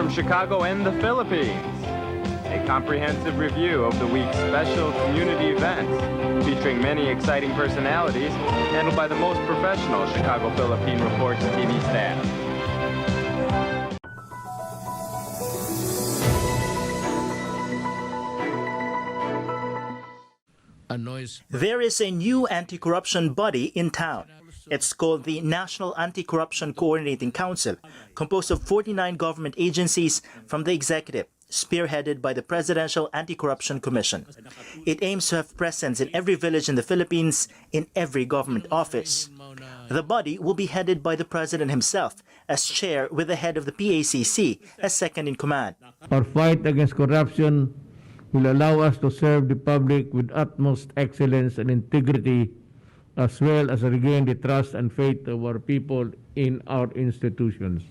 from Chicago and the Philippines. A comprehensive review of the week's special community events, featuring many exciting personalities, handled by the most professional Chicago Philippine Reports TV staff. There is a new anti-corruption body in town. It's called the National Anti-Corruption Coordinating Council, composed of 49 government agencies from the executive, spearheaded by the Presidential Anti-Corruption Commission. It aims to have presence in every village in the Philippines, in every government office. The body will be headed by the President himself as chair, with the head of the PACC as second in command. Our fight against corruption will allow us to serve the public with utmost excellence and integrity, as well as regain the trust and faith of our people in our institutions.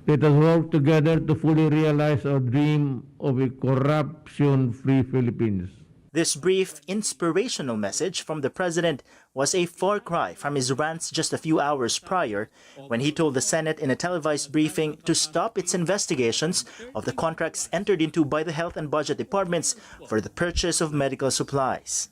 Let us work together to fully realize our dream of a corruption-free Philippines. This brief, inspirational message from the President was a far cry from his rants just a few hours prior, when he told the Senate in a televised briefing to stop its investigations of the contracts entered into by the Health and Budget departments for the purchase of medical supplies.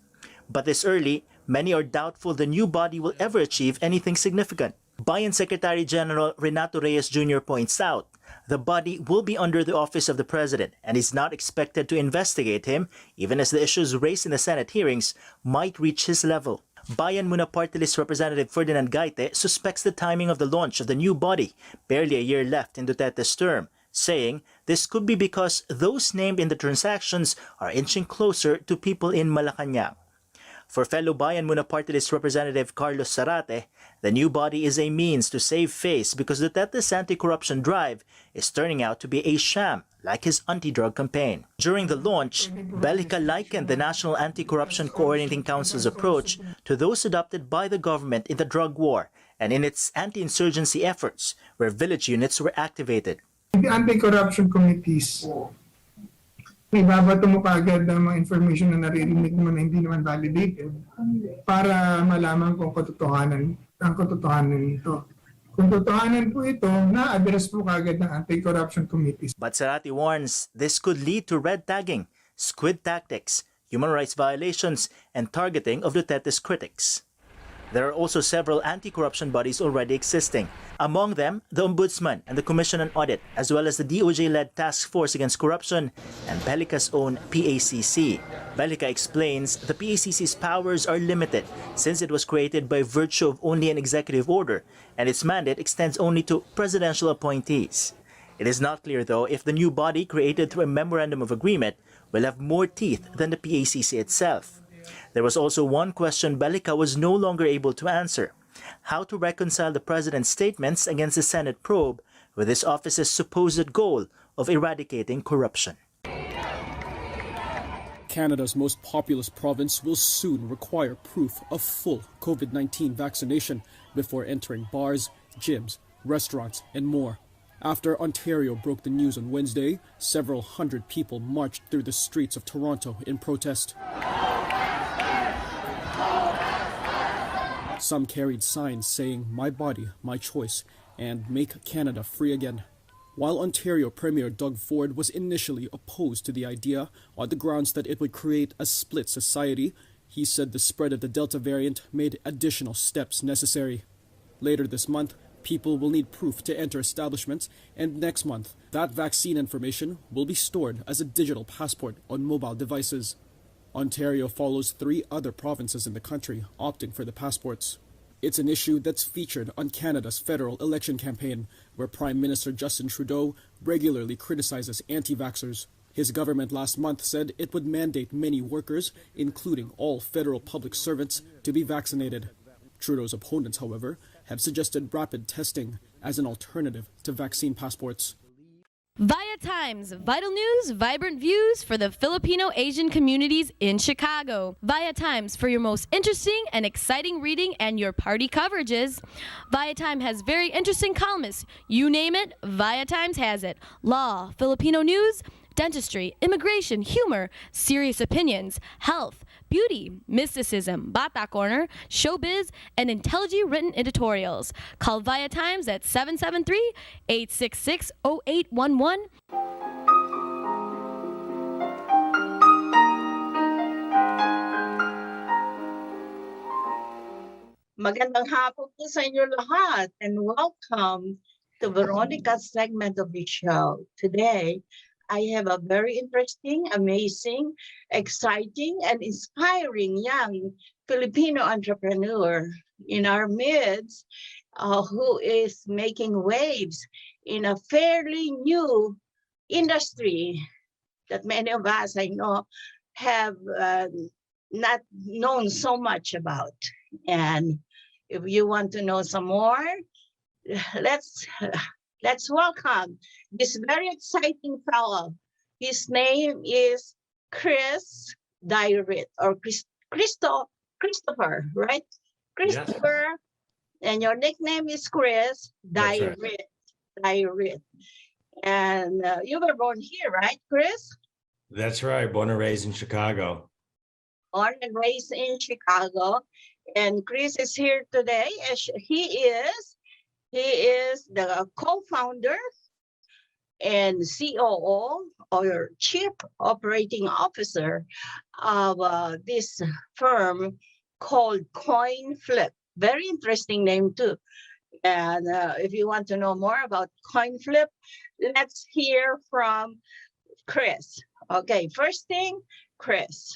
But this early, many are doubtful the new body will ever achieve anything significant. Bayan Secretary General Renato Reyes Jr. points out the body will be under the office of the President and is not expected to investigate him, even as the issues raised in the Senate hearings might reach his level. Bayan Muna Party List Representative Ferdinand Gaite suspects the timing of the launch of the new body, barely a year left in Duterte's term, saying this could be because those named in the transactions are inching closer to people in Malacanang. For fellow Bayan Muna Party List Representative Carlos Zarate, the new body is a means to save face because Duterte's anti-corruption drive is turning out to be a sham, like his anti-drug campaign. During the launch, Belica likened the National Anti-Corruption Coordinating Council's approach to those adopted by the government in the drug war and in its anti-insurgency efforts, where village units were activated. The anti-corruption committees, may babato mo kaagad ng mga information na naririnig mo na hindi naman validated para malaman kung ang katotohanan nito. Kung totohanan po ito, na-address po kaagad ng anti-corruption committees. But Zarate warns this could lead to red tagging, squid tactics, human rights violations, and targeting of Duterte's critics. There are also several anti-corruption bodies already existing. Among them, the Ombudsman and the Commission on Audit, as well as the DOJ-led Task Force Against Corruption and Belica's own PACC. Belica explains the PACC's powers are limited since it was created by virtue of only an executive order, and its mandate extends only to presidential appointees. It is not clear, though, if the new body created through a memorandum of agreement will have more teeth than the PACC itself. There was also one question Belica was no longer able to answer: how to reconcile the President's statements against the Senate probe with his office's supposed goal of eradicating corruption. Canada's most populous province will soon require proof of full COVID-19 vaccination before entering bars, gyms, restaurants, and more. After Ontario broke the news on Wednesday, several hundred people marched through the streets of Toronto in protest. Some carried signs saying, "My body, my choice," and "Make Canada free again." While Ontario Premier Doug Ford was initially opposed to the idea on the grounds that it would create a split society, he said the spread of the Delta variant made additional steps necessary. Later this month, people will need proof to enter establishments, and next month, that vaccine information will be stored as a digital passport on mobile devices. Ontario follows 3 other provinces in the country opting for the passports. It's an issue that's featured on Canada's federal election campaign, where Prime Minister Justin Trudeau regularly criticizes anti-vaxxers. His government last month said it would mandate many workers, including all federal public servants, to be vaccinated. Trudeau's opponents, however, have suggested rapid testing as an alternative to vaccine passports. Via Times, vital news, vibrant views for the Filipino-Asian communities in Chicago. Via Times for your most interesting and exciting reading and your party coverages. Via Times has very interesting columnists. You name it, Via Times has it. Law, Filipino news, dentistry, immigration, humor, serious opinions, health, beauty, mysticism, Bata Corner, showbiz, and intelligently written editorials. Call Via Times at 773-866-0811. Magandang hapon po sa inyo lahat and welcome to Veronica's segment of the show. Today, I have a very interesting, amazing, exciting, and inspiring young Filipino entrepreneur in our midst who is making waves in a fairly new industry that many of us, I know, have not known so much about. And if you want to know some more, let's welcome this very exciting fellow. His name is Chris Dairit or Christopher, right? Christopher, yes. And your nickname is Chris Dairit. Right. Dairit. And you were born here, right, Chris? That's right. Born and raised in Chicago. Born and raised in Chicago. And Chris is here today. He is the co-founder and COO or Chief Operating Officer of this firm called CoinFlip. Very interesting name too. And if you want to know more about CoinFlip, let's hear from Chris. Okay, first thing, Chris.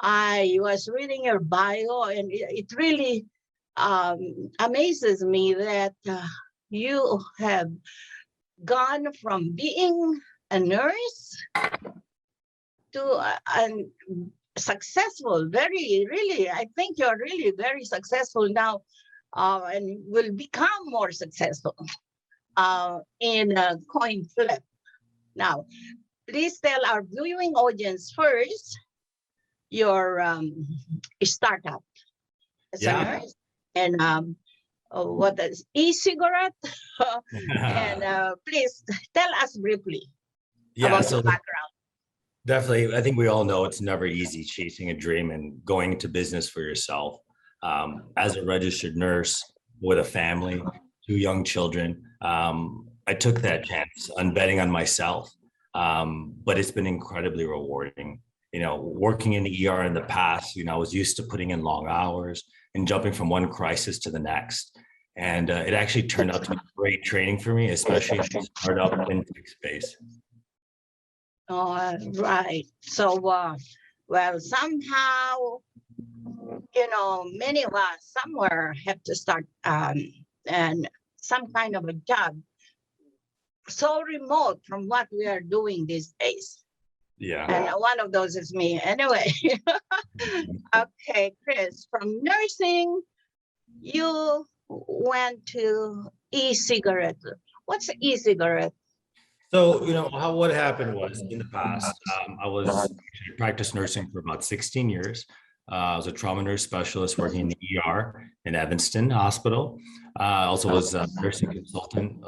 I was reading your bio and it really amazes me that you have gone from being a nurse to a successful, I think you're really very successful now and will become more successful in CoinFlip. Now, please tell our viewing audience first, your startup as a nurse and what is e-cigarette and please tell us briefly about your background. Definitely, I think we all know it's never easy chasing a dream and going into business for yourself. As a registered nurse with a family, 2 young children, I took that chance on betting on myself, but it's been incredibly rewarding. You know, working in the ER in the past, I was used to putting in long hours and jumping from one crisis to the next. And it actually turned out to be great training for me, especially in the startup fintech space. Oh, right. So, well, somehow, many of us somewhere have to start and some kind of a job so remote from what we are doing these days. Yeah. And one of those is me. Anyway, okay, Chris, from nursing, you went to e-cigarette. What's e-cigarette? So, what happened was in the past, I practiced nursing for about 16 years. I was a trauma nurse specialist working in the ER in Evanston Hospital. I also was a nursing consultant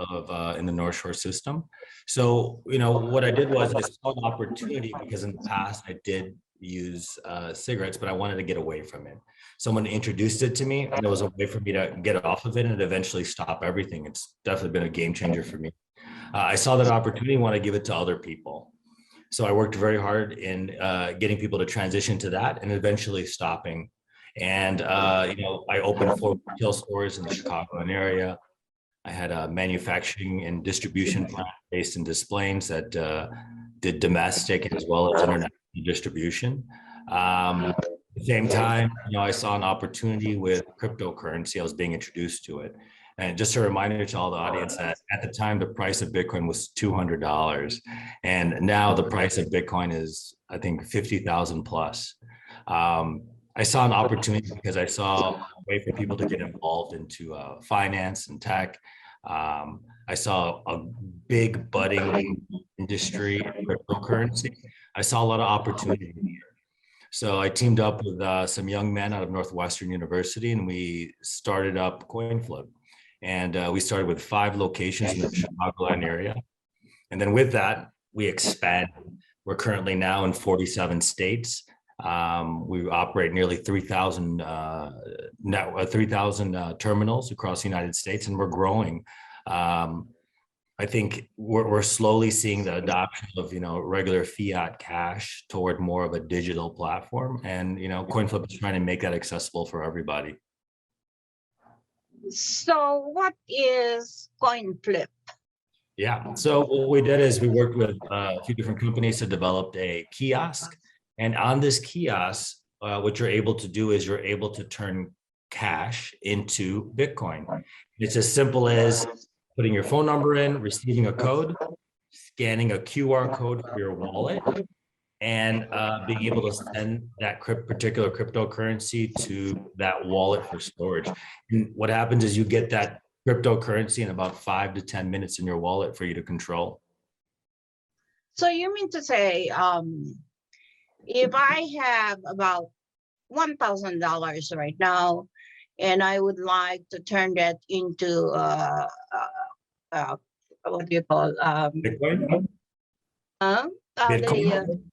in the North Shore system. So, what I did was I saw an opportunity because in the past I did use cigarettes, but I wanted to get away from it. Someone introduced it to me and it was a way for me to get off of it and eventually stop everything. It's definitely been a game changer for me. I saw that opportunity, want to give it to other people. So I worked very hard in getting people to transition to that and eventually stopping. And, I opened 4 retail stores in the Chicagoland area. I had a manufacturing and distribution plant based in Des Plaines that did domestic as well as international distribution. At the same time, I saw an opportunity with cryptocurrency. I was being introduced to it. And just a reminder to all the audience that at the time, the price of Bitcoin was $200. And now the price of Bitcoin is, I think, 50,000 plus. I saw an opportunity because I saw a way for people to get involved into finance and tech. I saw a big budding industry in cryptocurrency. I saw a lot of opportunity here. So I teamed up with some young men out of Northwestern University and we started up CoinFlip. And we started with 5 locations in the Chicagoland area. And then with that, we expanded. We're currently now in 47 states. We operate nearly 3,000 terminals across the United States, and we're growing. I think we're slowly seeing the adoption of regular fiat cash toward more of a digital platform, and CoinFlip is trying to make that accessible for everybody. So what is CoinFlip? Yeah, so what we did is we worked with a few different companies to develop a kiosk, and on this kiosk, what you're able to do is you're able to turn cash into Bitcoin. It's as simple as putting your phone number in, receiving a code, scanning a QR code for your wallet, and being able to send that particular cryptocurrency to that wallet for storage. And what happens is you get that cryptocurrency in about 5 to 10 minutes in your wallet for you to control. So you mean to say, if I have about $1,000 right now, and I would like to turn that into what do you call Bitcoin? Bitcoin? Bitcoin.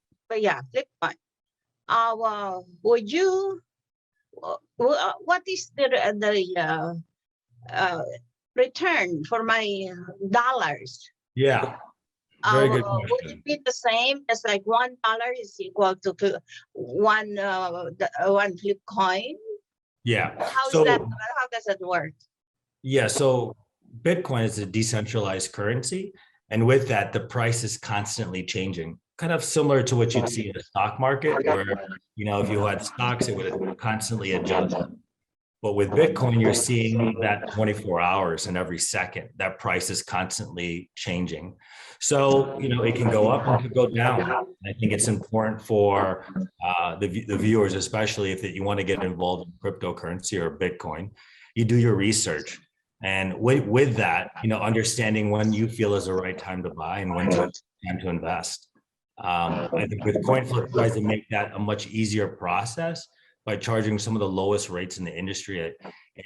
Would you? What is the return for my dollars? Yeah, very good Would question. it be the same as like $1 is equal to one flip coin? Yeah. How does that work? Yeah, so Bitcoin is a decentralized currency, and with that, the price is constantly changing. Kind of similar to what you'd see in the stock market, where if you had stocks, it would constantly adjust. But with Bitcoin, you're seeing that 24 hours and every second, that price is constantly changing. So, it can go up and it can go down. I think it's important for the viewers, especially if you want to get involved in cryptocurrency or Bitcoin, you do your research. And with that, understanding when you feel is the right time to buy and when it's time to invest. I think with CoinFlip tries to make that a much easier process by charging some of the lowest rates in the industry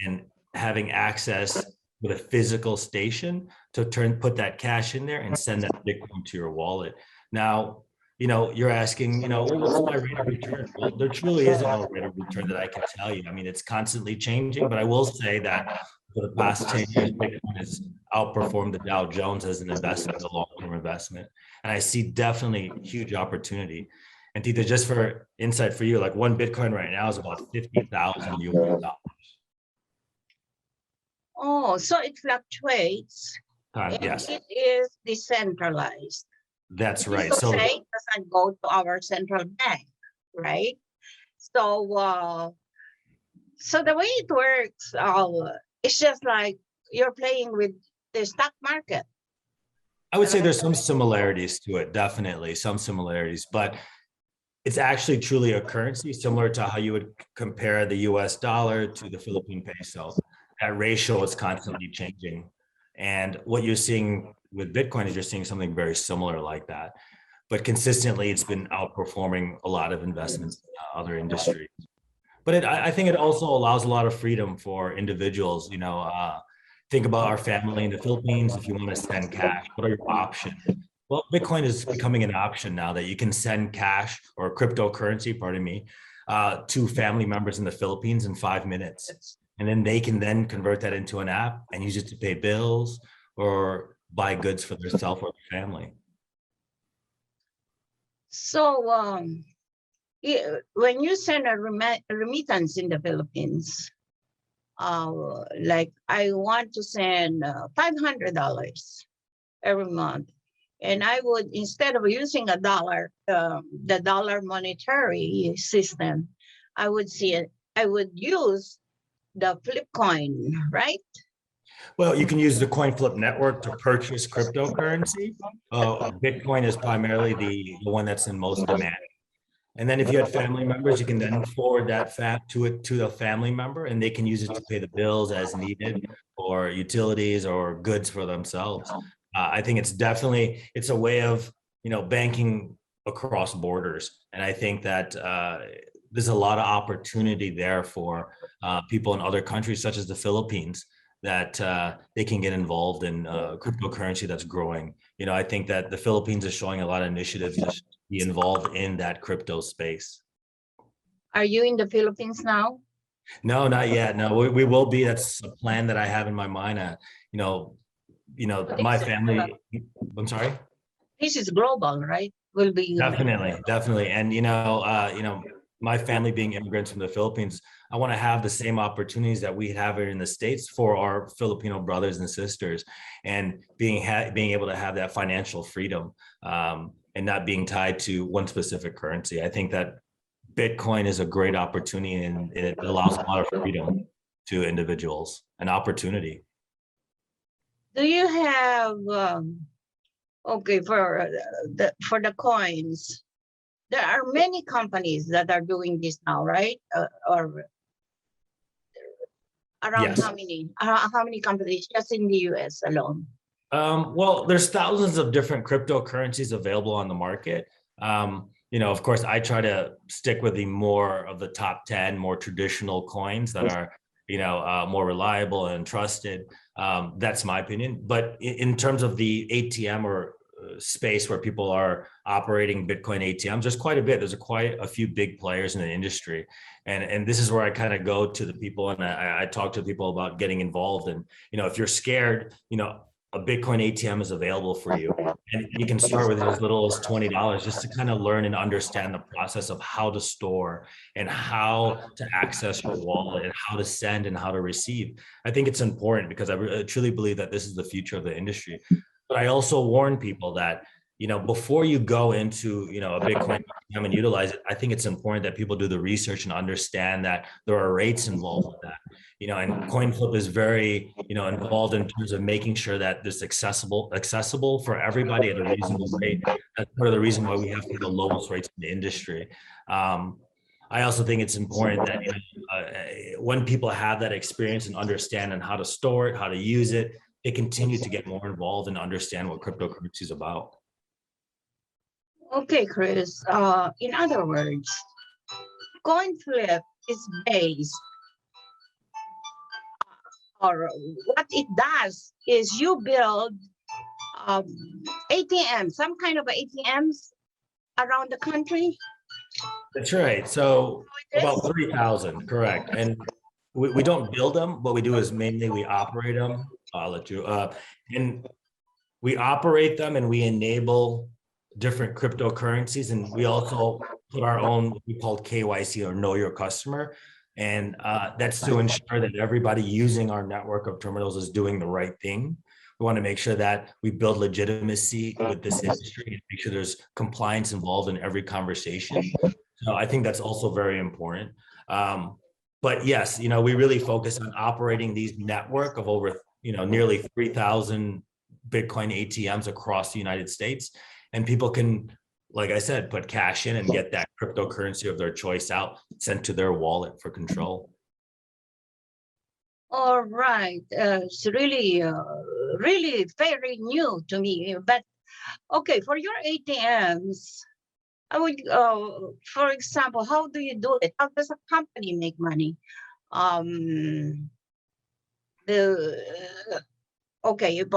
and having access with a physical station to put that cash in there and send that Bitcoin to your wallet. Now, you're asking, well, what's my rate of return? Well, there truly isn't no rate of return that I can tell you. I mean, it's constantly changing, but I will say that for the past 10 years, Bitcoin has outperformed the Dow Jones as an investment, a long-term investment. And I see definitely huge opportunity. And Tita, just for insight for you, like one Bitcoin right now is about 50,000 US dollars. Oh, so it fluctuates. Yes, It is decentralized. That's right. So it doesn't go to our central bank, right? So, so the way it works, it's just like you're playing with the stock market. I would say there's some similarities to it, definitely some similarities, but it's actually truly a currency similar to how you would compare the US dollar to the Philippine peso. That ratio is constantly changing. And what you're seeing with Bitcoin is you're seeing something very similar like that. But consistently, it's been outperforming a lot of investments in other industries. But I think it also allows a lot of freedom for individuals. Think about our family in the Philippines. If you want to send cash, what are your options? Well, Bitcoin is becoming an option now that you can send cash or cryptocurrency, pardon me, to family members in the Philippines in 5 minutes. And then they can then convert that into an app and use it to pay bills or buy goods for themselves or their family. So when you send a remittance in the Philippines, like I want to send $500 every month, and I would, instead of using a dollar, the dollar monetary system, I would use the flip coin, right? Well, you can use the CoinFlip network to purchase cryptocurrency. Bitcoin is primarily the one that's in most demand. And then if you had family members, you can then forward that to the family member, and they can use it to pay the bills as needed, or utilities or goods for themselves. I think it's a way of banking across borders, and I think that there's a lot of opportunity there for people in other countries, such as the Philippines, that they can get involved in cryptocurrency that's growing. I think that the Philippines is showing a lot of initiatives to be involved in that crypto space. Are you in the Philippines now? No, not yet. No, we will be. That's a plan that I have in my mind. My family. I'm sorry. This is global, right? Will be Definitely. And my family being immigrants from the Philippines, I want to have the same opportunities that we have here in the States for our Filipino brothers and sisters, and being able to have that financial freedom, and not being tied to one specific currency. I think that Bitcoin is a great opportunity, and it allows a lot of freedom to individuals, an opportunity. Do you have okay for the coins? There are many companies that are doing this now, right? Or around Yes. how many companies just in the US alone? Well, there's thousands of different cryptocurrencies available on the market. Of course, I try to stick with the more of the top 10 more traditional coins that are, more reliable and trusted. That's my opinion. But in terms of the ATM or space where people are operating Bitcoin ATMs, there's quite a bit. There's quite a few big players in the industry. And this is where I kind of go to the people, and I talk to people about getting involved. And, if you're scared, a Bitcoin ATM is available for you. And you can start with as little as $20 just to kind of learn and understand the process of how to store and how to access your wallet and how to send and how to receive. I think it's important because I truly believe that this is the future of the industry. But I also warn people that, before you go into, a Bitcoin ATM and utilize it, I think it's important that people do the research and understand that there are rates involved with that. And CoinFlip is very, involved in terms of making sure that this accessible for everybody at a reasonable rate. That's part of the reason why we have the lowest rates in the industry. I also think it's important that when people have that experience and understand and how to store it, how to use it, they continue to get more involved and understand what cryptocurrency is about. Okay, Chris. In other words, CoinFlip is based, or what it does is you build ATMs, some kind of ATMs around the country. That's right. So about 3,000, correct. And we don't build them. What we do is mainly we operate them. I'll let you. And we operate them and we enable different cryptocurrencies. And we also put our own, what we call KYC, or know your customer. And that's to ensure that everybody using our network of terminals is doing the right thing. We want to make sure that we build legitimacy with this industry and make sure there's compliance involved in every conversation. So I think that's also very important. But yes, we really focus on operating these network of over, nearly 3,000 Bitcoin ATMs across the United States. And people can, like I said, put cash in and get that cryptocurrency of their choice out, sent to their wallet for control. All right. It's really, really very new to me. But okay, for your ATMs, I would, for example, how do you do it? How does a company make money? Okay, if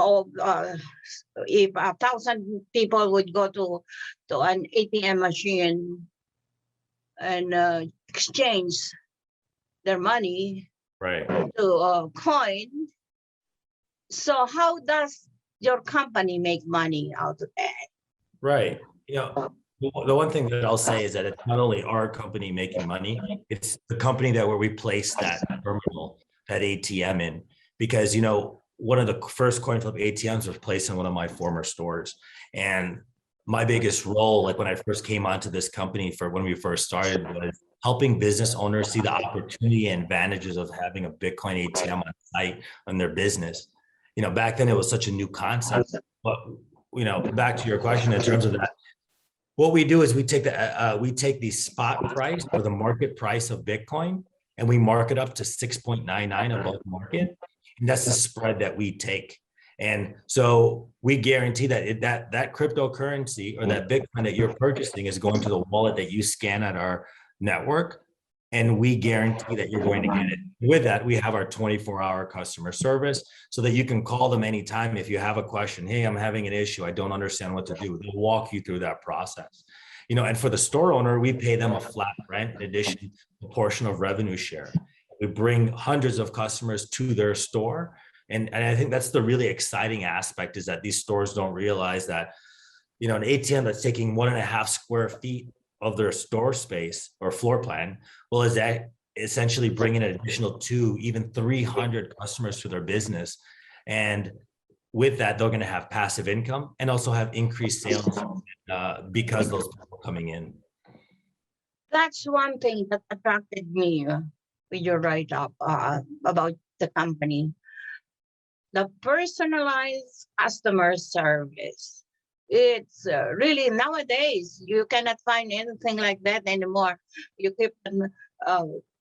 1,000 people would go to an ATM machine and exchange their money, right, to a coin. So how does your company make money out of that? Right. The one thing that I'll say is that it's not only our company making money, it's the company where we place that terminal, that ATM in, because, one of the first CoinFlip ATMs was placed in one of my former stores. And my biggest role, like when I first came onto this company for when we first started, was helping business owners see the opportunity and advantages of having a Bitcoin ATM on site on their business. Back then it was such a new concept. But, back to your question in terms of that, what we do is we take the spot price or the market price of Bitcoin and we mark it up to 6.99 above market. And that's the spread that we take. And so we guarantee that that cryptocurrency or that Bitcoin that you're purchasing is going to the wallet that you scan at our network. And we guarantee that you're going to get it. With that, we have our 24-hour customer service so that you can call them anytime if you have a question. Hey, I'm having an issue. I don't understand what to do. They'll walk you through that process. And for the store owner, we pay them a flat rent in addition to a portion of revenue share. We bring hundreds of customers to their store. And I think that's the really exciting aspect, is that these stores don't realize that, an ATM that's taking 1.5 square feet of their store space or floor plan, well, is that essentially bringing an additional 2, even 300 customers to their business. And with that, they're going to have passive income and also have increased sales because those people are coming in. That's one thing that attracted me with your write-up about the company. The personalized customer service. It's really, nowadays, you cannot find anything like that anymore. You keep on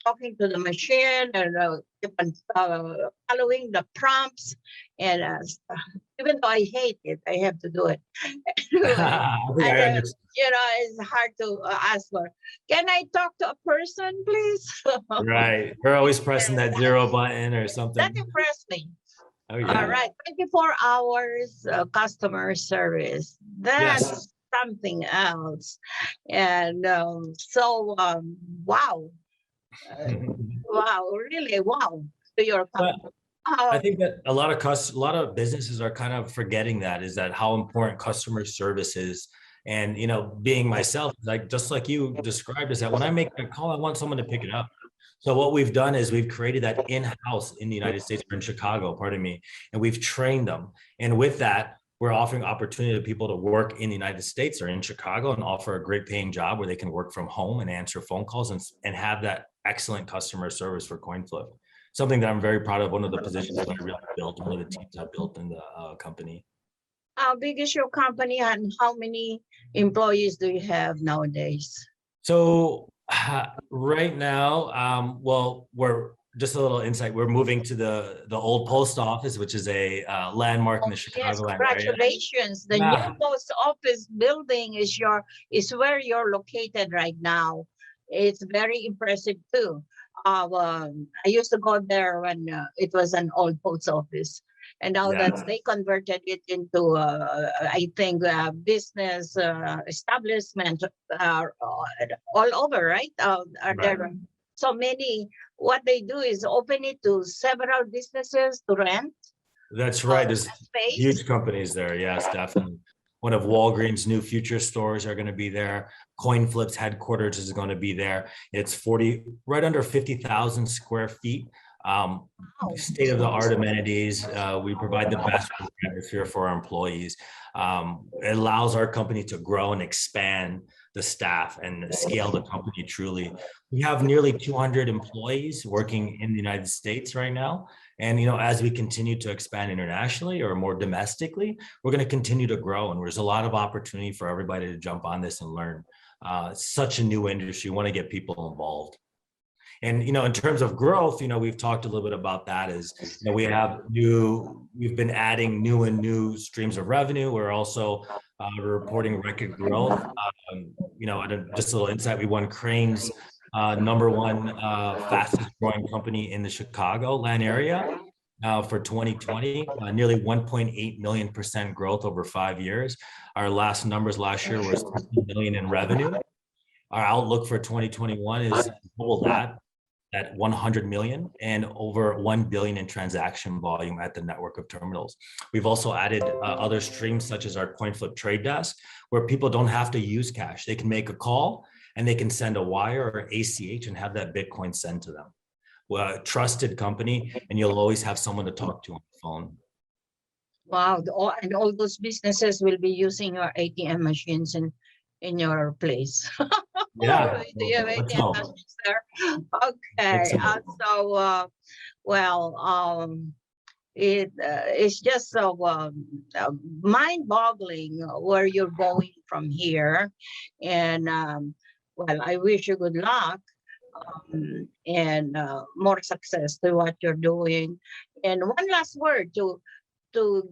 talking to the machine and keep on following the prompts. And even though I hate it, I have to do it. It's hard to ask for, can I talk to a person, please? Right. We're always pressing that 0 button or something. That impressed me. Oh, yeah. All right, 24 hours customer service. That's Yes. something else. And wow. Wow, really, wow. To your company. I think that a lot of businesses are kind of forgetting that how important customer service is. And, being myself, just like you described, is that when I make a call, I want someone to pick it up. So what we've done is we've created that in-house in the United States, or in Chicago, pardon me, and we've trained them. And with that, we're offering opportunity to people to work in the United States or in Chicago and offer a great paying job where they can work from home and answer phone calls and have that excellent customer service for CoinFlip. Something that I'm very proud of. One of the positions that I really built, one of the teams I built in the company. How big is your company and how many employees do you have nowadays? So right now, we're just a little insight. We're moving to the old post office, which is a landmark in the Chicago area. Congratulations! The new post office building is where you're located right now. It's very impressive too. I used to go there when it was an old post office, and now that they converted it into, I think, business establishment all over, right? Are there so many? What they do is open it to several businesses to rent. That's right. There's huge companies there. Yes, definitely. One of Walgreens' new future stores are going to be there. CoinFlip's headquarters is going to be there. It's right under 50,000 square feet. State-of-the-art amenities. We provide the best atmosphere for our employees. It allows our company to grow and expand the staff and scale the company truly. We have nearly 200 employees working in the United States right now. And, as we continue to expand internationally or more domestically, we're going to continue to grow. And there's a lot of opportunity for everybody to jump on this and learn. It's such a new industry. We want to get people involved. And, in terms of growth, we've talked a little bit about that we've been adding new streams of revenue. We're also reporting record growth. Just a little insight, we won Crane's #1 fastest growing company in the Chicagoland area for 2020, nearly 1.8 million% growth over 5 years. Our last numbers last year was 60 million in revenue. Our outlook for 2021 is double that, at 100 million, and over 1 billion in transaction volume at the network of terminals. We've also added other streams such as our CoinFlip trade desk, where people don't have to use cash. They can make a call and they can send a wire or ACH and have that Bitcoin sent to them. We're a trusted company, and you'll always have someone to talk to on the phone. Wow, and all those businesses will be using your ATM machines in your place. Yeah. Do you have ATM machines there? Okay. It's just so mind-boggling where you're going from here. And I wish you good luck and more success to what you're doing. And one last word to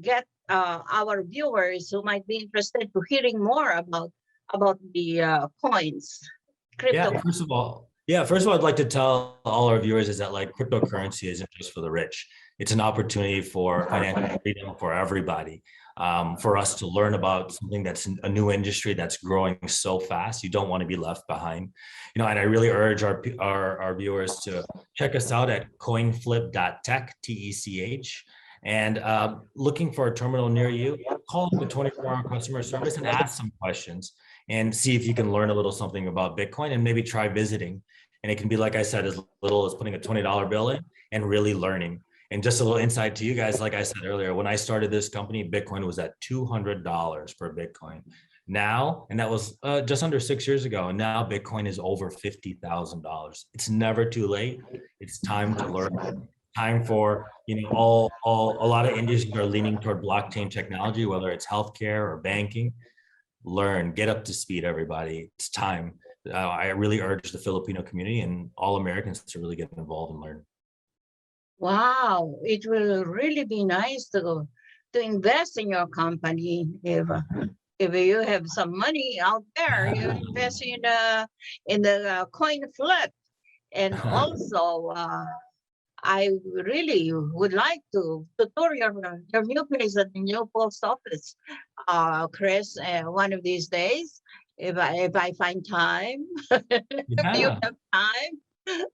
get our viewers who might be interested to hearing more about the coins, crypto. First of all, I'd like to tell all our viewers is that cryptocurrency isn't just for the rich. It's an opportunity for financial freedom for everybody. for us to learn about something that's a new industry that's growing so fast. You don't want to be left behind. And I really urge our viewers to check us out at coinflip.tech, TECH. And looking for a terminal near you, call up the 24-hour customer service and ask some questions and see if you can learn a little something about Bitcoin and maybe try visiting. And it can be, like I said, as little as putting a $20 bill in and really learning. And just a little insight to you guys, like I said earlier, when I started this company, Bitcoin was at $200 per Bitcoin. Now, and that was just under 6 years ago, and now Bitcoin is over $50,000. It's never too late. It's time to learn. Time for, a lot of industries are leaning toward blockchain technology, whether it's healthcare or banking. Learn, get up to speed, everybody. It's time. I really urge the Filipino community and all Americans to really get involved and learn. Wow, it will really be nice to invest in your company. If you have some money out there, you invest in the coin flip. And also, I really would like to tour your new place at the new post office, Chris. One of these days, if I find time, if you have time.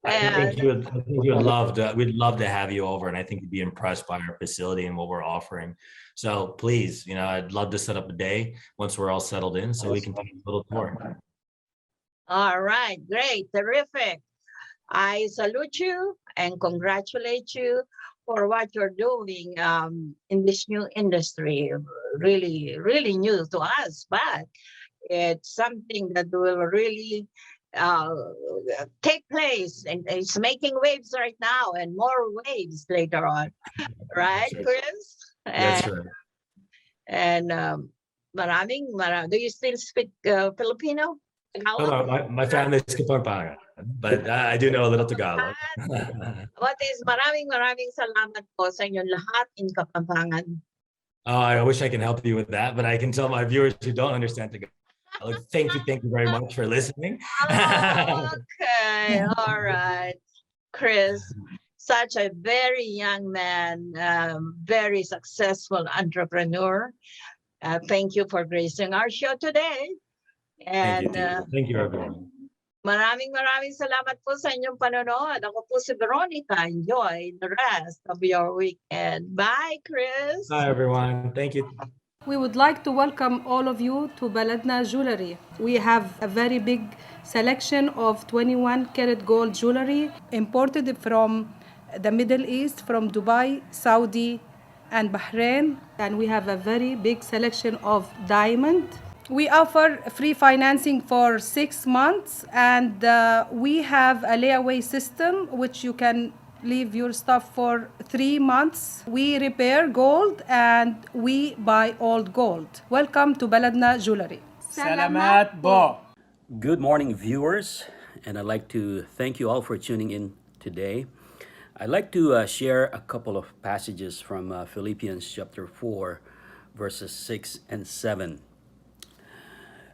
I think you would love to. We'd love to have you over, and I think you'd be impressed by our facility and what we're offering. So please, I'd love to set up a day once we're all settled in, so we can take a little tour. All right, great, terrific. I salute you and congratulate you for what you're doing in this new industry. Really, really new to us, but it's something that will really take place, and it's making waves right now and more waves later on. Right, Chris? That's right. And do you still speak Filipino? Oh, no, my family is Kapampangan, but I do know a little Tagalog. What is maraming salamat po sa inyong lahat in Kapampangan. Oh, I wish I can help you with that, but I can tell my viewers who don't understand Tagalog. Thank you very much for listening. Okay, all right. Chris, such a very young man, very successful entrepreneur. Thank you for gracing our show today. And thank you, everyone. Maraming salamat po sa inyong panonood. Ako po si Veronica. Enjoy the rest of your weekend. Bye, Chris. Bye, everyone. Thank you. We would like to welcome all of you to Baladna Jewelry. We have a very big selection of 21 karat gold jewelry imported from the Middle East, from Dubai, Saudi, and Bahrain. And we have a very big selection of diamond. We offer free financing for 6 months, and we have a layaway system which you can leave your stuff for 3 months. We repair gold and we buy old gold. Welcome to Baladna Jewelry. Salamat po. Good morning, viewers, and I'd like to thank you all for tuning in today. I'd like to share a couple of passages from Philippians chapter 4, verses 6 and 7.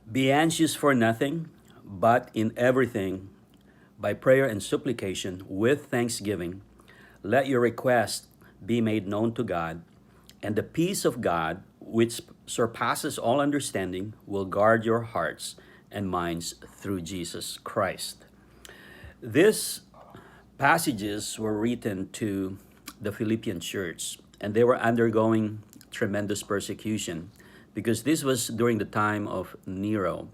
Be anxious for nothing, but in everything, by prayer and supplication, with thanksgiving, let your requests be made known to God, and the peace of God, which surpasses all understanding, will guard your hearts and minds through Jesus Christ. These passages were written to the Philippian church, and they were undergoing tremendous persecution because this was during the time of Nero,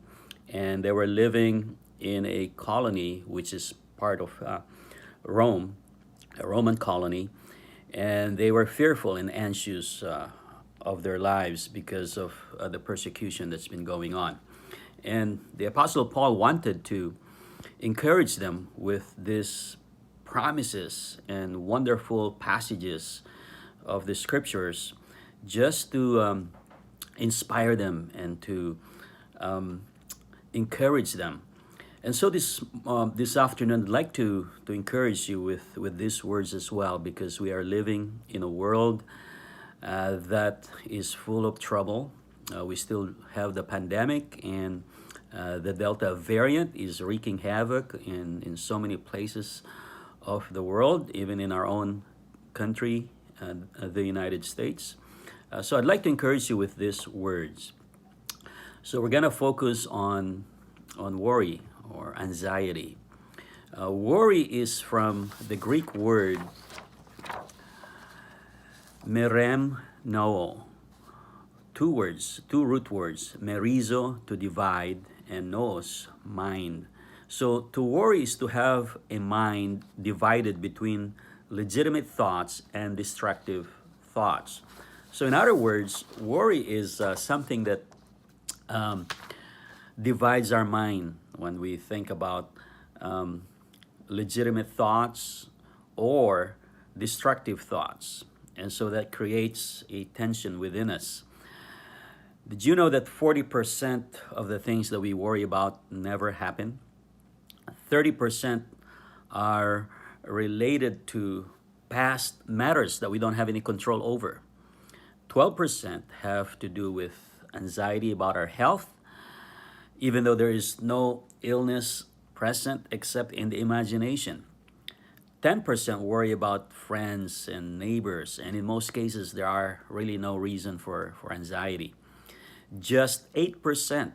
and they were living in a colony which is part of Rome, a Roman colony, and they were fearful and anxious of their lives because of the persecution that's been going on. And the Apostle Paul wanted to encourage them with these promises and wonderful passages of the scriptures just to inspire them and to encourage them. And so this afternoon, I'd like to encourage you with these words as well, because we are living in a world that is full of trouble. We still have the pandemic, and the Delta variant is wreaking havoc in so many places of the world, even in our own country, the United States. So I'd like to encourage you with these words. So we're going to focus on worry or anxiety. Worry is from the Greek word merem noo. Two words, two root words, merizo, to divide, and nous, mind. So to worry is to have a mind divided between legitimate thoughts and destructive thoughts. So in other words, worry is something that divides our mind when we think about legitimate thoughts or destructive thoughts. And so that creates a tension within us. Did you know that 40% of the things that we worry about never happen? 30% are related to past matters that we don't have any control over. 12% have to do with anxiety about our health, even though there is no illness present except in the imagination. 10% worry about friends and neighbors, and in most cases, there are really no reason for anxiety. Just 8%,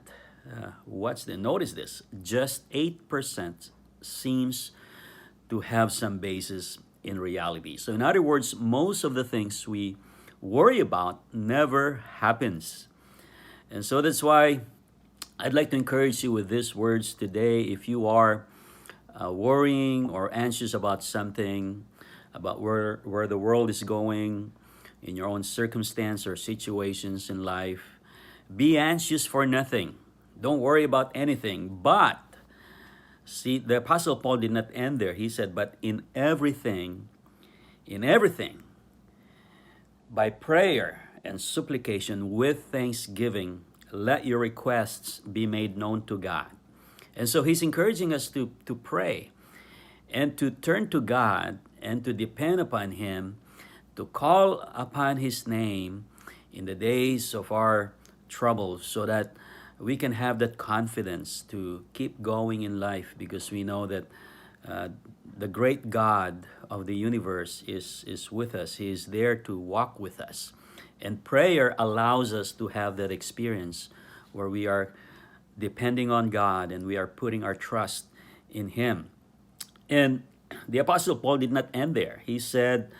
notice this, just 8% seems to have some basis in reality. So in other words, most of the things we worry about never happens. And so that's why I'd like to encourage you with these words today. If you are worrying or anxious about something, about where the world is going, in your own circumstance or situations in life, be anxious for nothing. Don't worry about anything. But, see, the Apostle Paul did not end there. He said, but in everything, by prayer and supplication with thanksgiving, let your requests be made known to God. And so he's encouraging us to pray and to turn to God and to depend upon Him, to call upon His name in the days of our troubles, so that we can have that confidence to keep going in life, because we know that the great God of the universe is with us. He is there to walk with us. And prayer allows us to have that experience where we are depending on God and we are putting our trust in Him. And the Apostle Paul did not end there. He said,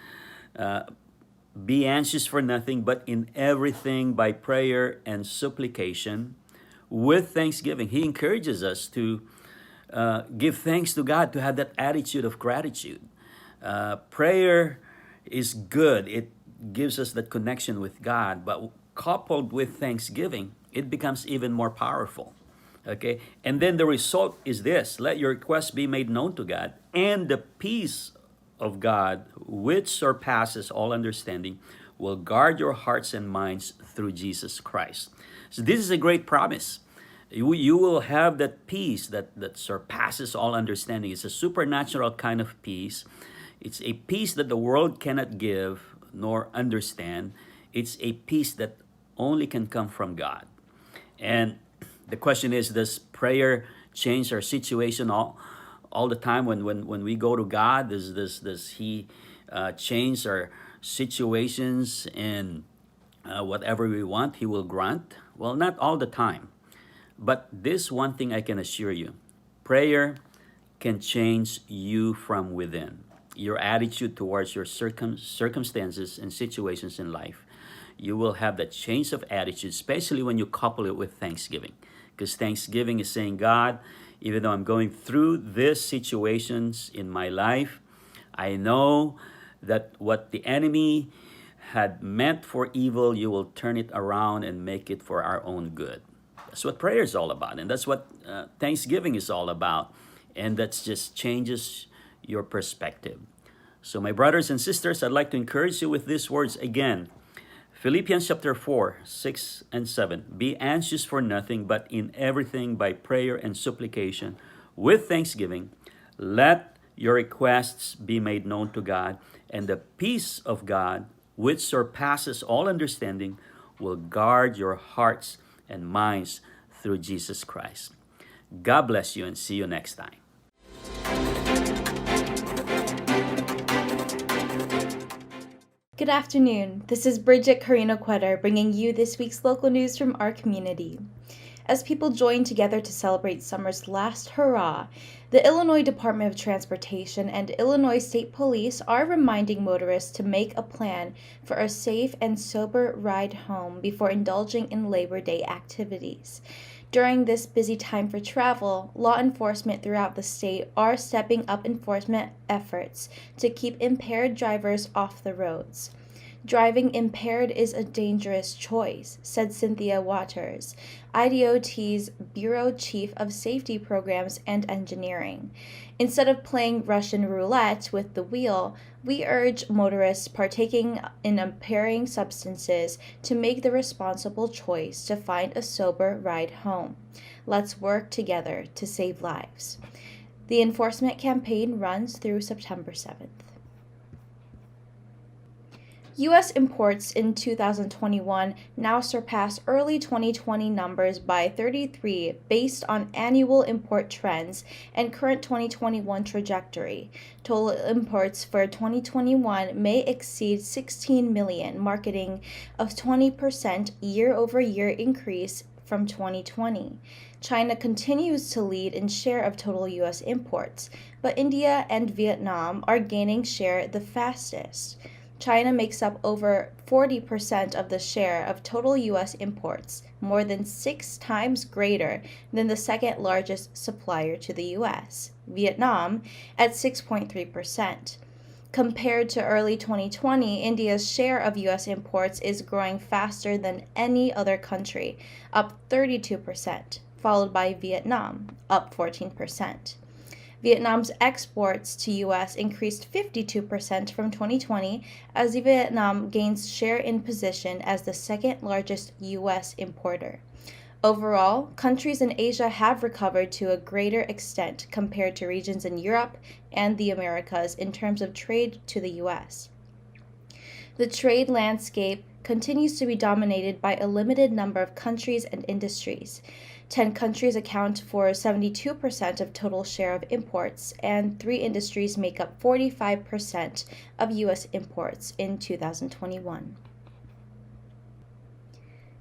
be anxious for nothing, but in everything by prayer and supplication with thanksgiving. He encourages us to give thanks to God, to have that attitude of gratitude. Prayer is good. It gives us that connection with God, but coupled with thanksgiving, it becomes even more powerful. Okay? And then the result is this: let your requests be made known to God, and the peace of God, which surpasses all understanding, will guard your hearts and minds through Jesus Christ. So this is a great promise. You will have that peace that surpasses all understanding. It's a supernatural kind of peace. It's a peace that the world cannot give nor understand. It's a peace that only can come from God. And the question is, does prayer change our situation all the time when we go to God? Does He change our situations, and whatever we want, He will grant? Well, not all the time. But this one thing I can assure you: prayer can change you from within. Your attitude towards your circumstances and situations in life. You will have that change of attitude, especially when you couple it with thanksgiving. Because thanksgiving is saying, God, even though I'm going through these situations in my life, I know that what the enemy had meant for evil, you will turn it around and make it for our own good. That's what prayer is all about. And that's what thanksgiving is all about. And that just changes your perspective. So my brothers and sisters, I'd like to encourage you with these words again. Philippians chapter 4, 6 and 7. Be anxious for nothing, but in everything by prayer and supplication with thanksgiving, let your requests be made known to God, and the peace of God, which surpasses all understanding, will guard your hearts and minds through Jesus Christ. God bless you, and see you next time. Good afternoon. This is Bridget Carino-Quetter bringing you this week's local news from our community. As people join together to celebrate summer's last hurrah, the Illinois Department of Transportation and Illinois State Police are reminding motorists to make a plan for a safe and sober ride home before indulging in Labor Day activities. During this busy time for travel, law enforcement throughout the state are stepping up enforcement efforts to keep impaired drivers off the roads. Driving impaired is a dangerous choice, said Cynthia Waters, IDOT's Bureau Chief of Safety Programs and Engineering. Instead of playing Russian roulette with the wheel, we urge motorists partaking in impairing substances to make the responsible choice to find a sober ride home. Let's work together to save lives. The enforcement campaign runs through September 7th. U.S. imports in 2021 now surpass early 2020 numbers by 33 based on annual import trends and current 2021 trajectory. Total imports for 2021 may exceed 16 million, marking a 20% year-over-year increase from 2020. China continues to lead in share of total U.S. imports, but India and Vietnam are gaining share the fastest. China makes up over 40% of the share of total U.S. imports, more than 6 times greater than the second largest supplier to the U.S., Vietnam, at 6.3%. Compared to early 2020, India's share of U.S. imports is growing faster than any other country, up 32%, followed by Vietnam, up 14%. Vietnam's exports to U.S. increased 52% from 2020 as Vietnam gains share in position as the second largest U.S. importer. Overall, countries in Asia have recovered to a greater extent compared to regions in Europe and the Americas in terms of trade to the U.S. The trade landscape continues to be dominated by a limited number of countries and industries. 10 countries account for 72% of total share of imports, and 3 industries make up 45% of U.S. imports in 2021.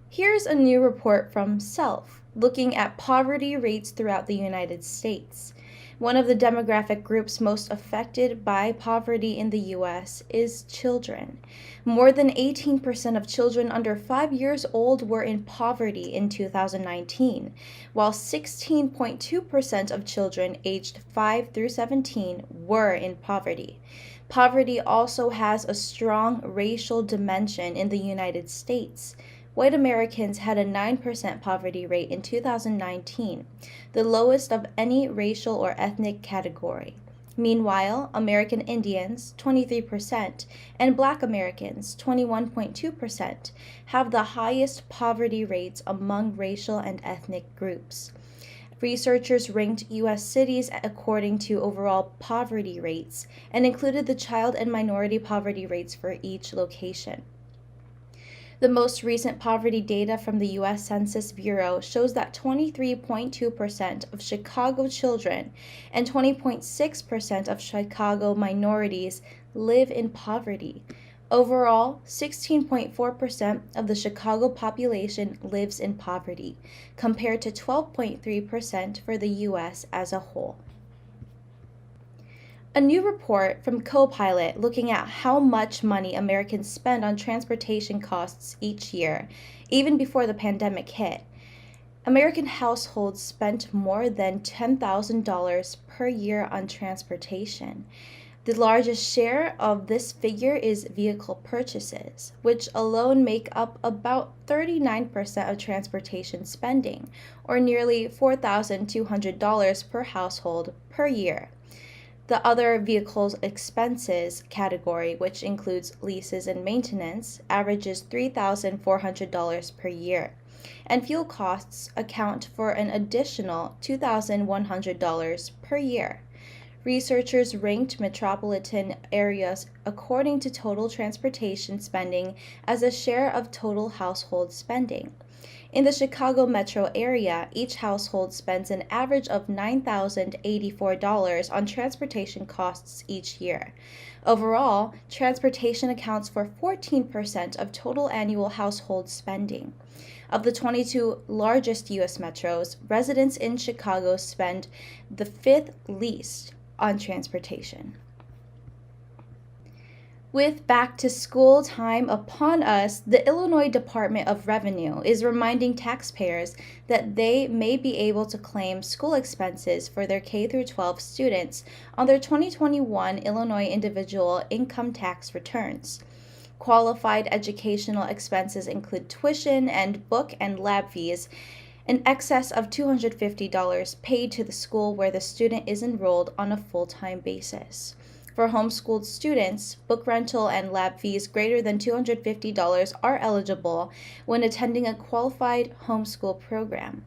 Here's a new report from Self, looking at poverty rates throughout the United States. One of the demographic groups most affected by poverty in the U.S. is children. More than 18% of children under 5 years old were in poverty in 2019, while 16.2% of children aged 5 through 17 were in poverty. Poverty also has a strong racial dimension in the United States. White Americans had a 9% poverty rate in 2019, the lowest of any racial or ethnic category. Meanwhile, American Indians, 23%, and Black Americans, 21.2%, have the highest poverty rates among racial and ethnic groups. Researchers ranked U.S. cities according to overall poverty rates and included the child and minority poverty rates for each location. The most recent poverty data from the U.S. Census Bureau shows that 23.2% of Chicago children and 20.6% of Chicago minorities live in poverty. Overall, 16.4% of the Chicago population lives in poverty, compared to 12.3% for the U.S. as a whole. A new report from Copilot looking at how much money Americans spend on transportation costs each year, even before the pandemic hit. American households spent more than $10,000 per year on transportation. The largest share of this figure is vehicle purchases, which alone make up about 39% of transportation spending, or nearly $4,200 per household per year. The other vehicles expenses category, which includes leases and maintenance, averages $3,400 per year, and fuel costs account for an additional $2,100 per year. Researchers ranked metropolitan areas according to total transportation spending as a share of total household spending. In the Chicago metro area, each household spends an average of $9,084 on transportation costs each year. Overall, transportation accounts for 14% of total annual household spending. Of the 22 largest U.S. metros, residents in Chicago spend the fifth least on transportation. With back to school time upon us, the Illinois Department of Revenue is reminding taxpayers that they may be able to claim school expenses for their K-12 students on their 2021 Illinois individual income tax returns. Qualified educational expenses include tuition and book and lab fees in excess of $250 paid to the school where the student is enrolled on a full-time basis. For homeschooled students, book rental and lab fees greater than $250 are eligible when attending a qualified homeschool program.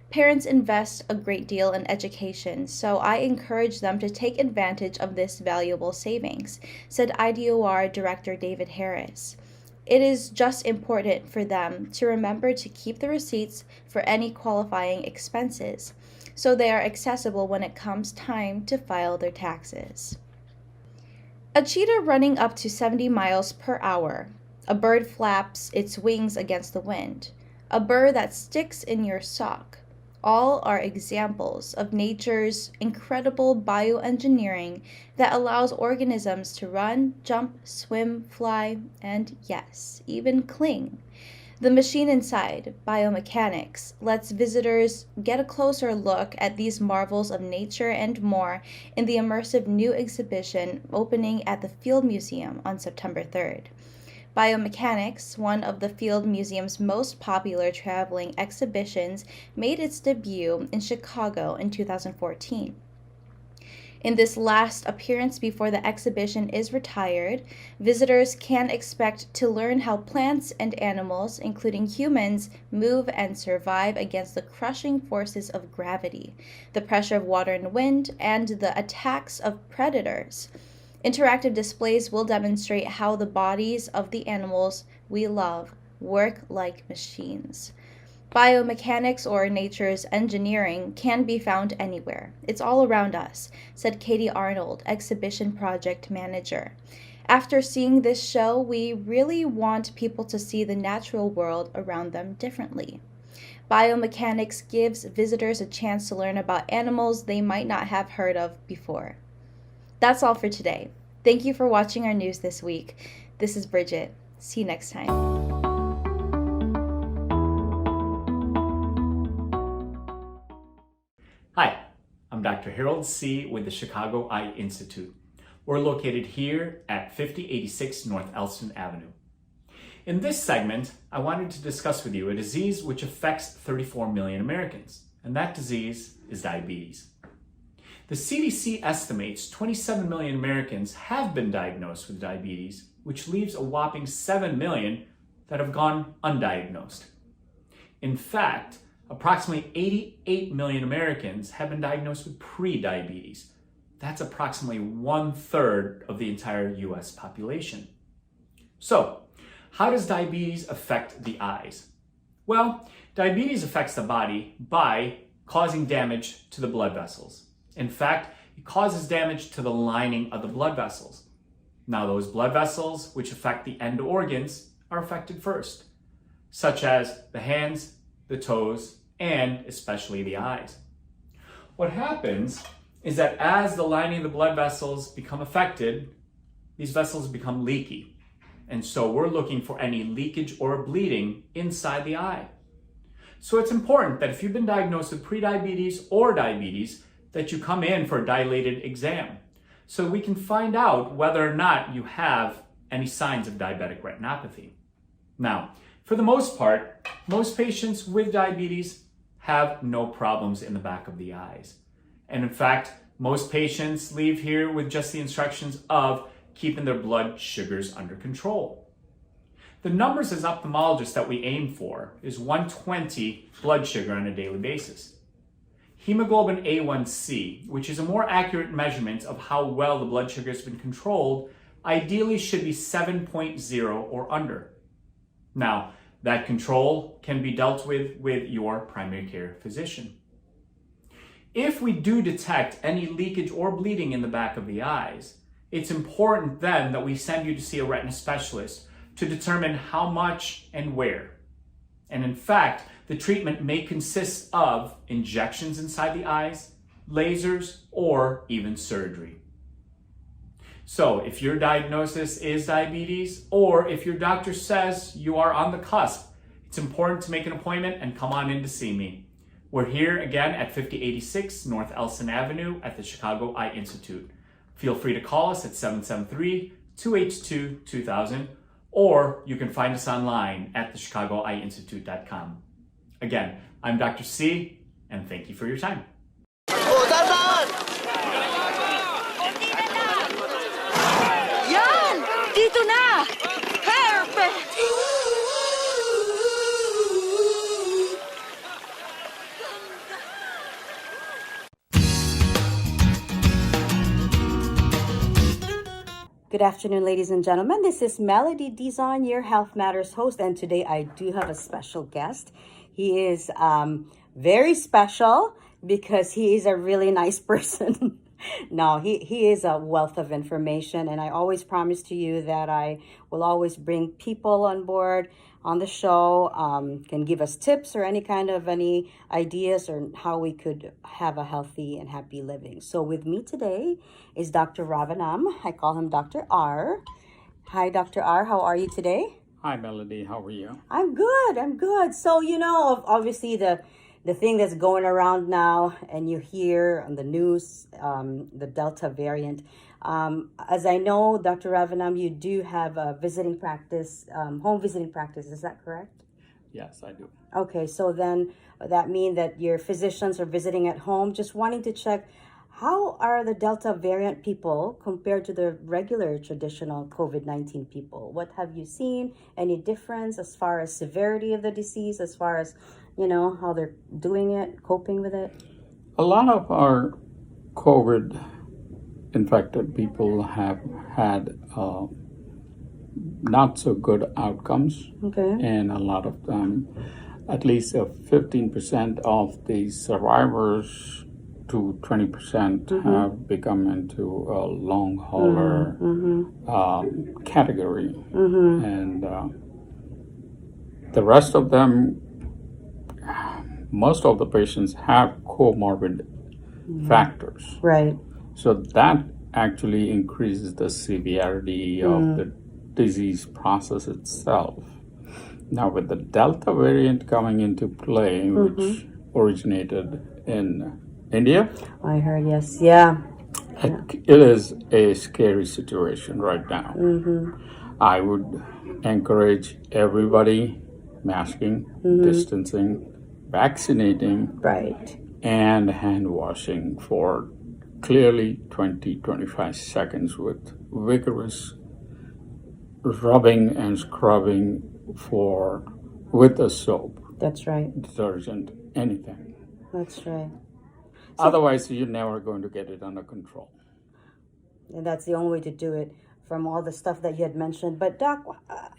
Parents invest a great deal in education, so I encourage them to take advantage of this valuable savings, said IDOR Director David Harris. It is just important for them to remember to keep the receipts for any qualifying expenses, so they are accessible when it comes time to file their taxes. A cheetah running up to 70 miles per hour. A bird flaps its wings against the wind. A burr that sticks in your sock. All are examples of nature's incredible bioengineering that allows organisms to run, jump, swim, fly, and yes, even cling. The machine inside, biomechanics, lets visitors get a closer look at these marvels of nature and more in the immersive new exhibition opening at the Field Museum on September 3rd. Biomechanics, one of the Field Museum's most popular traveling exhibitions, made its debut in Chicago in 2014. In this last appearance before the exhibition is retired, visitors can expect to learn how plants and animals, including humans, move and survive against the crushing forces of gravity, the pressure of water and wind, and the attacks of predators. Interactive displays will demonstrate how the bodies of the animals we love work like machines. Biomechanics, or nature's engineering, can be found anywhere. It's all around us, said Katie Arnold, exhibition project manager. After seeing this show, we really want people to see the natural world around them differently. Biomechanics gives visitors a chance to learn about animals they might not have heard of before. That's all for today. Thank you for watching our news this week. This is Bridget. See you next time. Hi, I'm Dr. Harold C. with the Chicago Eye Institute. We're located here at 5086 North Elston Avenue. In this segment, I wanted to discuss with you a disease which affects 34 million Americans, and that disease is diabetes. The CDC estimates 27 million Americans have been diagnosed with diabetes, which leaves a whopping 7 million that have gone undiagnosed. In fact, approximately 88 million Americans have been diagnosed with pre-diabetes. That's approximately 1/3 of the entire US population. So, how does diabetes affect the eyes? Well, diabetes affects the body by causing damage to the blood vessels. In fact, it causes damage to the lining of the blood vessels. Now, those blood vessels, which affect the end organs, are affected first, such as the hands, the toes, and especially the eyes. What happens is that as the lining of the blood vessels become affected, these vessels become leaky. And so we're looking for any leakage or bleeding inside the eye. So it's important that if you've been diagnosed with prediabetes or diabetes, that you come in for a dilated exam so we can find out whether or not you have any signs of diabetic retinopathy. Now, for the most part, most patients with diabetes have no problems in the back of the eyes. And in fact, most patients leave here with just the instructions of keeping their blood sugars under control. The numbers as ophthalmologists that we aim for is 120 blood sugar on a daily basis. Hemoglobin A1C, which is a more accurate measurement of how well the blood sugar has been controlled, ideally should be 7.0 or under. Now, That control can be dealt with your primary care physician. If we do detect any leakage or bleeding in the back of the eyes, it's important then that we send you to see a retina specialist to determine how much and where. And in fact, the treatment may consist of injections inside the eyes, lasers, or even surgery. So if your diagnosis is diabetes, or if your doctor says you are on the cusp, it's important to make an appointment and come on in to see me. We're here again at 5086 North Elson Avenue at the Chicago Eye Institute. Feel free to call us at 773-282-2000, or you can find us online at thechicagoeyeinstitute.com. Again, I'm Dr. C, and thank you for your time. Yan! Dito na! Perfect! Good afternoon, ladies and gentlemen. This is Melody Dizon, your Health Matters host, and today I do have a special guest. He is very special because he is a really nice person. No, he is a wealth of information, and I always promise to you that I will always bring people on board on the show, can give us tips or any ideas or how we could have a healthy and happy living. So with me today is Dr. Ravanam. I call him Dr. R. Hi, Dr. R. How are you today? Hi, Melody. How are you? I'm good. So, obviously the thing that's going around now, and you hear on the news, the Delta variant. As I know, Dr. Ravanam, you do have a visiting practice, home visiting practice. Is that correct? Yes, I do. Okay, so then that means that your physicians are visiting at home, just wanting to check how are the Delta variant people compared to the regular traditional COVID-19 people? What have you seen? Any difference as far as severity of the disease, as far as, how they're doing it, coping with it? A lot of our COVID infected people have had not so good outcomes. Okay. And a lot of them, at least 15% of the survivors to 20% have become into a long hauler category. And the rest of them, most of the patients have comorbid factors. Right. So that actually increases the severity of the disease process itself. Now, with the Delta variant coming into play, which originated in India, I heard, yes. Yeah. It is a scary situation right now. I would encourage everybody masking, distancing, vaccinating, right, and hand washing for clearly 20-25 seconds with vigorous rubbing and scrubbing with a soap. That's right. Detergent, anything. That's right. Otherwise, you're never going to get it under control. And that's the only way to do it from all the stuff that you had mentioned. But Doc,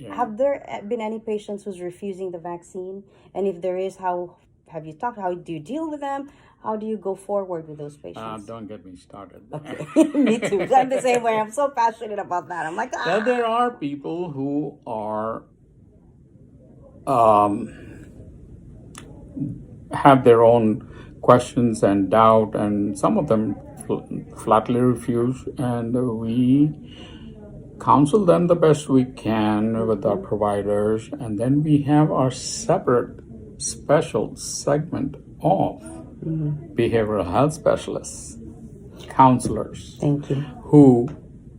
have there been any patients who's refusing the vaccine? And if there is, how have you talked? How do you deal with them? How do you go forward with those patients? Don't get me started. Okay, me too. I'm the same way. I'm so passionate about that. I'm like, Well, there are people who are have their own questions and doubt, and some of them flatly refuse, and we counsel them the best we can with our providers, and then we have our separate special segment of behavioral health specialists, counselors, thank you, who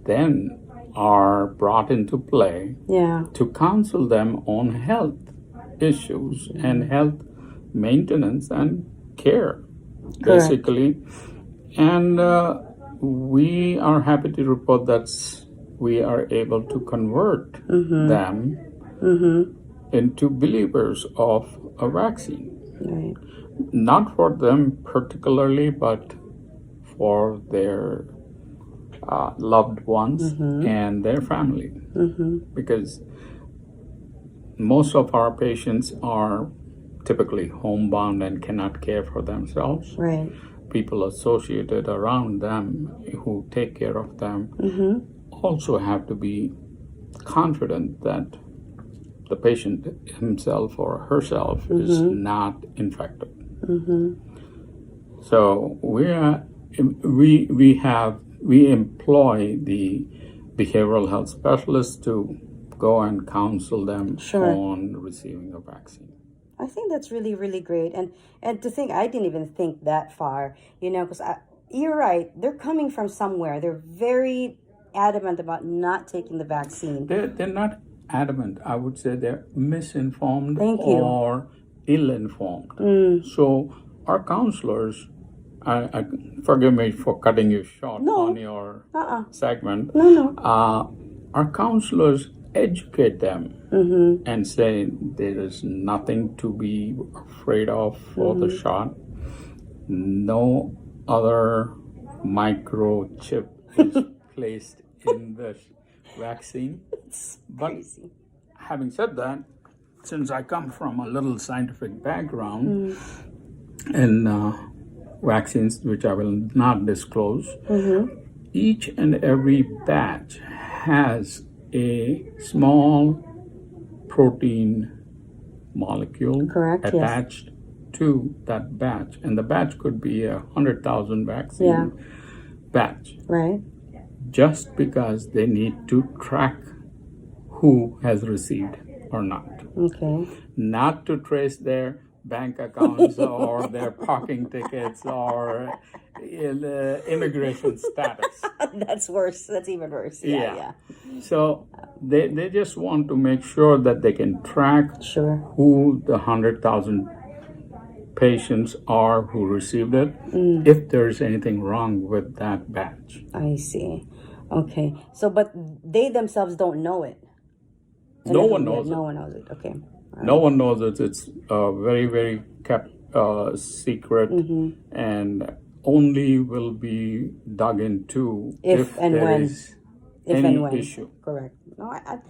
then are brought into play to counsel them on health issues and health maintenance and care, basically. And we are happy to report that we are able to convert them into believers of a vaccine. Right. Not for them particularly, but for their loved ones and their family. Because most of our patients are typically homebound and cannot care for themselves. Right. People associated around them who take care of them also have to be confident that the patient himself or herself is not infected. So we employ the behavioral health specialists to go and counsel them on receiving a vaccine. I think that's really, really great. And to think, I didn't even think that far, because you're right. They're coming from somewhere. They're very adamant about not taking the vaccine. They're not adamant. I would say they're misinformed or ill-informed. So our counselors, I forgive me for cutting you short on your segment. Our counselors educate them and say there is nothing to be afraid of for the shot. No other microchip is placed in the vaccine. But having said that, since I come from a little scientific background in vaccines, which I will not disclose, each and every batch has a small protein molecule attached to that batch. And the batch could be 100,000 vaccine batch. Right. Just because they need to track who has received or not. Okay. Not to trace their bank accounts or their parking tickets or immigration status. That's worse. That's even worse. Yeah. So they just want to make sure that they can track who the 100,000 patients are who received it, if there's anything wrong with that batch. I see. Okay. So, but they themselves don't know it. No one knows it. No one knows it. Okay. No one knows it. It's very, very kept secret and only will be dug into if and there when. is If any and when. issue. Correct. No, and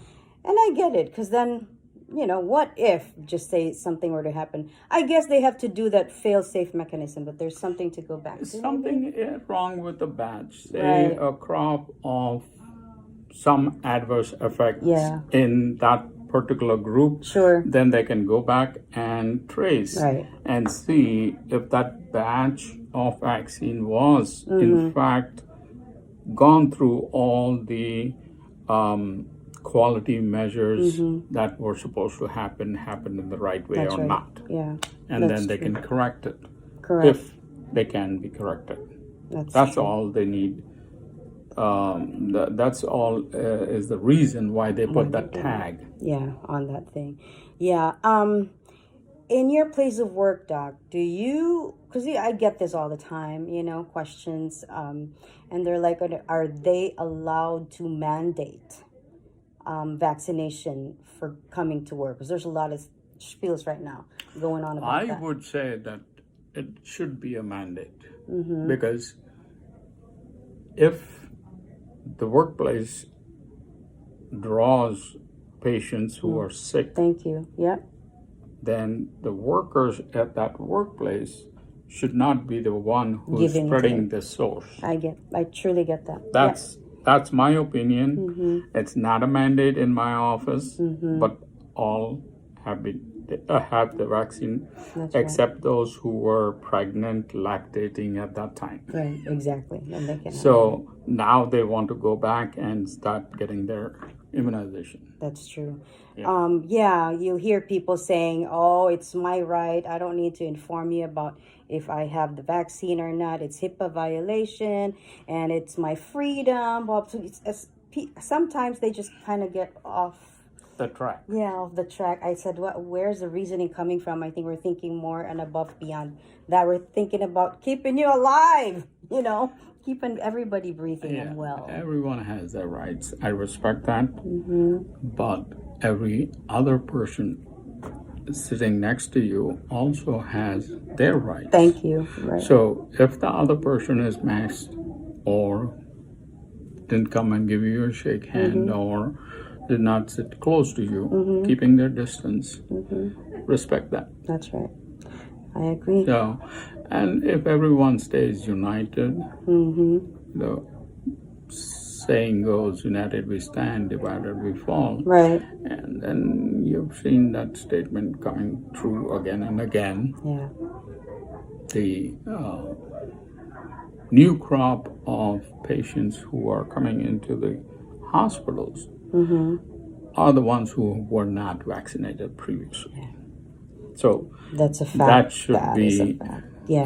I get it, because then, what if, just say something were to happen? I guess they have to do that fail-safe mechanism, but there's something to go back to. Something wrong with the batch. Say a crop of some adverse effects in that particular group, then they can go back and trace and see if that batch of vaccine was in fact gone through all the quality measures that were supposed to happen in the right way or not. Yeah. And then they can correct it. Correct. If they can be corrected. That's all they need. That's all is the reason why they put that tag. Yeah, on that thing. Yeah. In your place of work, Doc, do you, because I get this all the time, questions, and they're like, are they allowed to mandate vaccination for coming to work? Because there's a lot of spiels right now going on about that. I would say that it should be a mandate, because if the workplace draws patients who are sick, then the workers at that workplace should not be the one who's spreading the source. I truly get that. That's my opinion. It's not a mandate in my office, but all have the vaccine, except those who were pregnant, lactating at that time. Right, exactly. And they can now they want to go back and start getting their immunization. That's true. You hear people saying, "Oh, it's my right. I don't need to inform you about if I have the vaccine or not. It's HIPAA violation, and it's my freedom." Well, sometimes they just kind of get off the track. Yeah, off the track. I said, where's the reasoning coming from? I think we're thinking more and above beyond that. We're thinking about keeping you alive, keeping everybody breathing and well. Everyone has their rights. I respect that. But every other person sitting next to you also has their rights. Thank you. Right. So if the other person is masked or didn't come and give you a shake hand or did not sit close to you, keeping their distance. Respect that. That's right. I agree. So, and if everyone stays united, the saying goes, united we stand, divided we fall. Right. And then you've seen that statement coming true again and again. Yeah. The new crop of patients who are coming into the hospitals are the ones who were not vaccinated previously. Yeah. So that's a fact. That should That is a be fact. Yeah.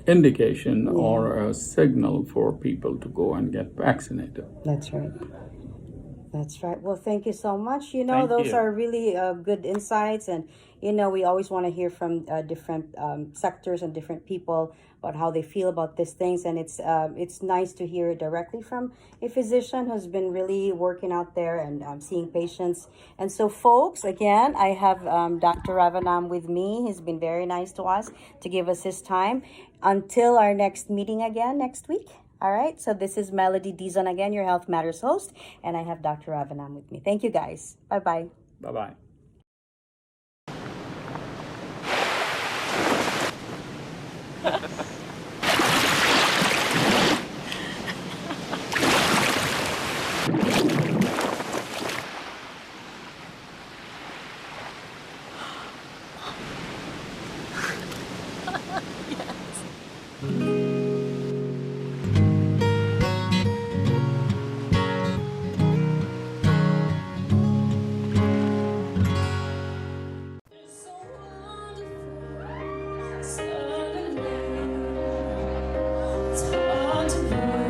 indication or a signal for people to go and get vaccinated. That's right. That's right. Well, thank you so much. Those are really good insights. And, we always want to hear from different sectors and different people about how they feel about these things. And it's nice to hear it directly from a physician who's been really working out there and seeing patients. And so, folks, again, I have Dr. Ravanam with me. He's been very nice to us to give us his time. Until our next meeting again next week. All right, so this is Melody Dizon again, your Health Matters host, and I have Dr. Ravanam with me. Thank you, guys. Bye-bye. Bye-bye. It's hard to believe.